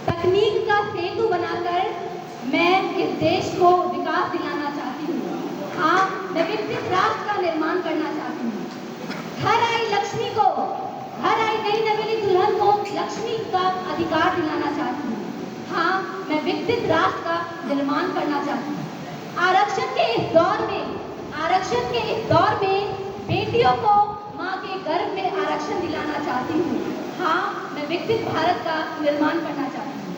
तकनीक का सेतु बनाकर मैं इस देश को विकास दिलाना चाहती हूँ। हाँ, मैं विकसित राष्ट्र का निर्माण करना चाहती हूँ। घर आई लक्ष्मी को, घर आई नई नवेली दुल्हन को लक्ष्मी का अधिकार दिलाना चाहती हूँ। हाँ, मैं विकसित राष्ट्र का निर्माण करना चाहती हूँ। आरक्षण के इस दौर में बेटियों को माँ के गर्भ में आरक्षण दिलाना चाहती हूँ। हाँ, मैं विकसित भारत का निर्माण करना चाहती हूँ।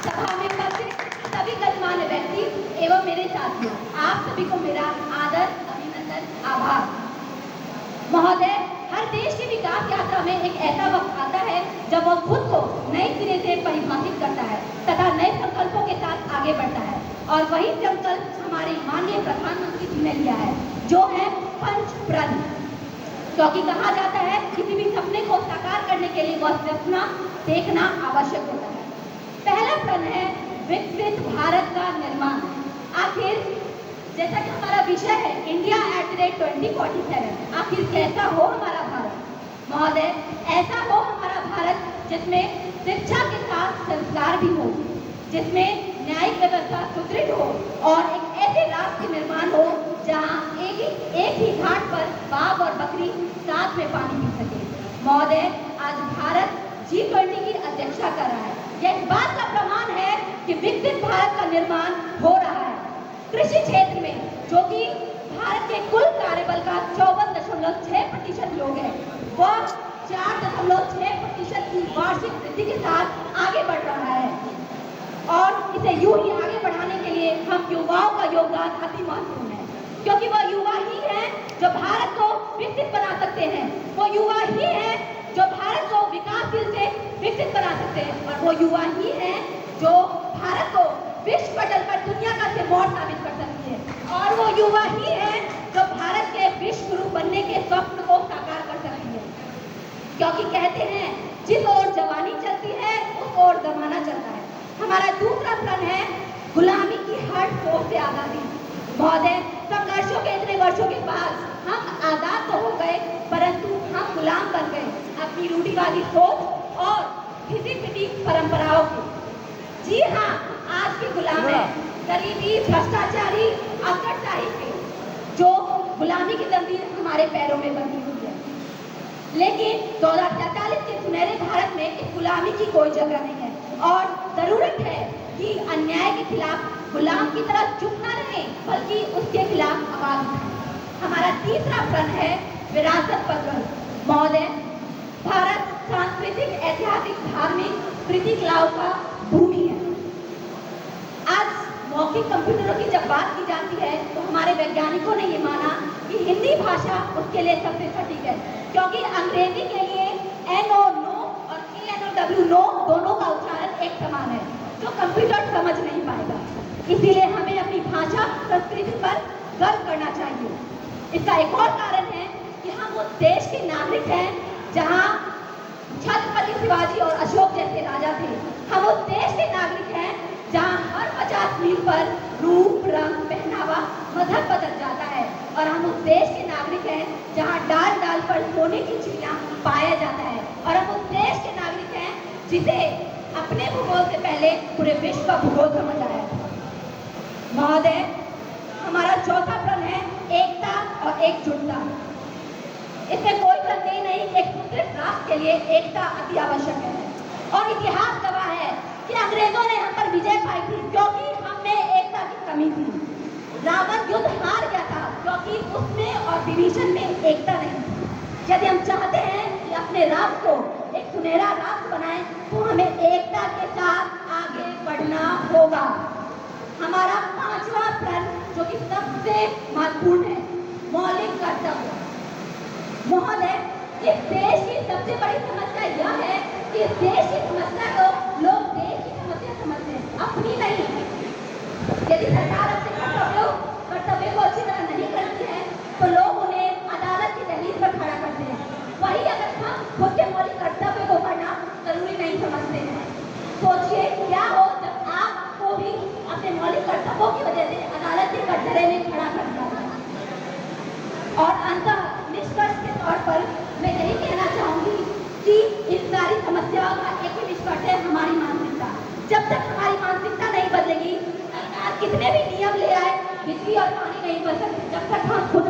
सभा में उपस्थित सभी गणमान्य व्यक्ति एवं मेरे साथियों, आप सभी को मेरा आदर, अभिनंदन, आभार। महोदय, हर देश की विकास यात्रा में एक ऐसा वक्त आता है जब वह खुद को नए सिरे से परिभाषित करता है तथा नए संकल्पों के साथ आगे बढ़ता है, और वही संकल्प हमारे माननीय प्रधानमंत्री जी ने लिया है, जो है पंच प्रण। क्योंकि कहा जाता है किसी भी सपने को साकार करने के लिए वह सपना देखना आवश्यक होता है। पहला प्रण है विकसित भारत का निर्माण। आखिर जैसा कि हमारा विषय है इंडिया @ 2047, आखिर कैसा हो हमारा भारत? महोदय, ऐसा हो हमारा भारत जिसमें शिक्षा के साथ संस्कार भी हो, जिसमें न्यायिक व्यवस्था सुदृढ़ हो और एक ऐसे राष्ट्र का निर्माण हो जहां एक ही घाट पर बाघ और बकरी साथ में पानी पी सके। महोदय, आज भारत G20 की अध्यक्षता कर रहा है। यह इस बात का प्रमाण है कि विकसित भारत का निर्माण हो रहा है। कृषि क्षेत्र में, जो कि भारत के कुल कार्यबल का 54.6% लोग हैं, वह 4.6% की वार्षिक वृद्धि के साथ आगे बढ़ रहा है, और इसे यूं ही आगे बढ़ाने के लिए हम युवाओं का योगदान अति महत्वपूर्ण है, क्योंकि वह युवा ही हैं जो भारत को विकसित बना सकते हैं। वो युवा ही हैं जो भारत को विकासशील से विकसित बना सकते हैं, और वो युवा ही हैं जो भारत को विश्व पटल पर दुनिया का सिरमौर साबित कर सकती है, और वो युवा ही हैं जो भारत के विश्व गुरु बनने के स्वप्न को साकार कर सकती है। क्योंकि कहते हैं जिस ओर जवानी चलती है उस ओर जमाना चलता है। हमारा दूसरा प्रण है गुलामी की हर सोच से आजादी। महोदय, संघर्षों के इतने वर्षों के बाद हम आजाद तो हो गए, परंतु हम गुलाम बन गए अपनी रूढ़िवादी सोच और घिसी पिटी परंपराओं के। जी हाँ, आज के गुलाम है गरीबी, भ्रष्टाचारी, अवसरशाही के, जो गुलामी की जंजीर हमारे पैरों में बंधी हुई है। लेकिन 2047 के सुनहरे भारत में इस गुलामी की कोई जगह नहीं है, और जरूरत है कि अन्याय के खिलाफ गुलाम की तरह चुप न रहे, बल्कि उसके खिलाफ आवाज उठाएं। हमारा तीसरा प्रण है विरासत पर गर्व। महोदय, भारत सांस्कृतिक, ऐतिहासिक, धार्मिक प्रतीकलाओं का भूमि है। आज मौखिक कंप्यूटरों की जब बात की जाती है तो हमारे वैज्ञानिकों ने ये माना कि हिंदी भाषा उसके लिए सबसे सटीक है, क्योंकि अंग्रेजी के लिए NO नो और ANOW नो दोनों का उच्चारण एक समान है, जो कंप्यूटर समझ नहीं पाएगा। इसीलिए हमें अपनी भाषा, संस्कृति पर गर्व करना चाहिए। इसका एक और कारण है कि हम उस देश के नागरिक हैं जहाँ छत्रपति शिवाजी और अशोक जैसे राजा थे। हम उस देश के नागरिक हैं जहाँ हर 50 मील पर रूप, रंग, पहनावा, मजहब बदल जाता है, और हम उस देश के नागरिक हैं जहाँ डाल डाल पर सोने की चिड़िया पाया जाता है, और हम उस देश के नागरिक हैं जिसे अपने भूगोल से पहले पूरे विश्व का भूगोल समझ आया। महोदय, हमारा चौथा प्रण है एकता और एकजुटता। इसमें कोई संदेह नहीं, एक सुदृढ़ राष्ट्र के लिए एकता अति आवश्यक है, और इतिहास गवाह है कि अंग्रेजों ने हम पर विजय पाई थी क्योंकि हम में एकता की कमी थी। रावण युद्ध हार गया था क्योंकि उसमें और विभीषण में एकता नहीं थी। यदि हम चाहते हैं कि अपने राष्ट्र को एक सुनहरा राष्ट्र बनाएं, तो हमें एकता के साथ आगे बढ़ना होगा। हमारा पांचवा प्रण, जो कि सबसे महत्वपूर्ण है, मौलिक कर्तव्य। महोदय, इस देश की सबसे बड़ी समस्या यह है कि इस देश की समस्या को लोग देश की समस्या समझते हैं, अपनी नहीं। यदि सरकार अपने कर्तव्य को अच्छी तरह नहीं करती है तो लोग उन्हें अदालत की दहलीज पर खड़ा करते हैं। वही अगर हम खुद के मौलिक कर्तव्य को करना जरूरी नहीं समझते हैं, सोचिए क्या हो जब आपको भी अपने मौलिक कर्तव्यों की वजह से अदालत के कटघरे में खड़ा कर दिया जाए। और अंततः निष्कर्ष के तौर पर मैं यही कहना चाहूंगी कि इस सारी समस्या समस्याओं का एक ही निष्कर्ष है, हमारी मानसिकता। जब तक हमारी मानसिकता नहीं बदलेगी, सरकार कितने भी नियम ले आए, बिजली और पानी नहीं बच सकते जब तक हम खुद